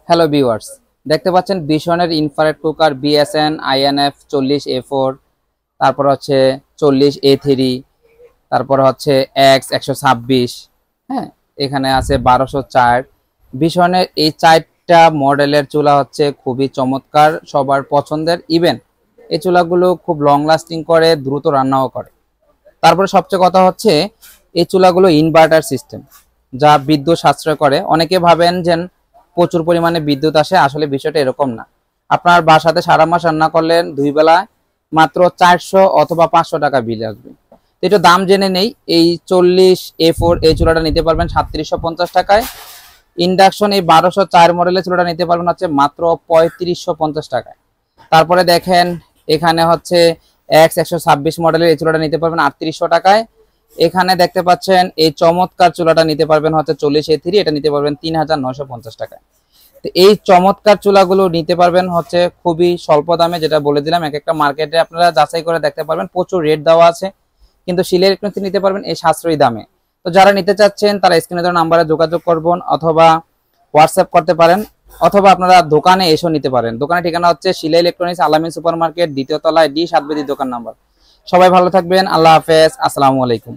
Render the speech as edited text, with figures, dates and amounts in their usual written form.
Hello viewers, দেখতে পাচ্ছেন বিশনের infrared cooker BSN INF 40A4, তারপর হচ্ছে 40A3, তারপর হচ্ছে X126। হ্যাঁ, এখানে আছে 1204। বিশনের এই 4টা মডেলের চুলা হচ্ছে খুবই চমৎকার, সবার পছন্দের। ইভেন এই চুলাগুলো খুব লং লাস্টিং করে, দ্রুত রান্নাও করে। তারপরে সবচেয়ে কথা হচ্ছে এই চুলাগুলো ইনভার্টার সিস্টেম, যা বিদ্যুৎ সাশ্রয় করে। অনেকে ভাবেন যে প্রচুর পরিমাণে বিদ্যুৎ আসে, আসলে বিষয়টা এরকম না। আপনার বাসাতে সারা মাস রান্না করলেন, 2 বেলা মাত্র 400 অথবা 500 টাকা বিল আসবে। একটু দাম জেনে নেই। এই 40A4 এই চুলাটা নিতে পারবেন 3750 টাকায়। ইন্ডাকশন এই 1204 মডেলের চুলাটা নিতে পারবেন হচ্ছে মাত্র 3550 টাকায়। তারপরে দেখেন এখানে হচ্ছে X126 মডেলের এই চুলাটা নিতে পারবেন 3800 টাকায়। এখানে দেখতে পাচ্ছেন এই চমৎকার চুলাটা নিতে পারবেন হচ্ছে 40A3, এটা নিতে পারবেন 3950 টাকায়। তো এই চমৎকার চুলাগুলো নিতে পারবেন হচ্ছে খুবই স্বল্প দামে, যেটা বলে দিলাম। এক একটা মার্কেটে আপনারা যাচাই করে দেখতে পারবেন, প্রচুর রেট দেওয়া আছে, কিন্তু শিলা ইলেকট্রনিক্স নিতে পারবেন এই সাশ্রয়ী দামে। তো যারা নিতে চাচ্ছেন তারা স্ক্রিনে দেওয়া নাম্বারে যোগাযোগ করবেন, অথবা হোয়াটসঅ্যাপ করতে পারেন, অথবা আপনারা দোকানে এসেও নিতে পারেন। দোকানের ঠিকানা হচ্ছে শিলা ইলেকট্রনিক্স, আলামিন সুপার মার্কেট, 2য় তলায়, D7 দোকান নাম্বার। সবাই ভালো থাকবেন, আল্লাহ হাফেজ, আসসালামু আলাইকুম।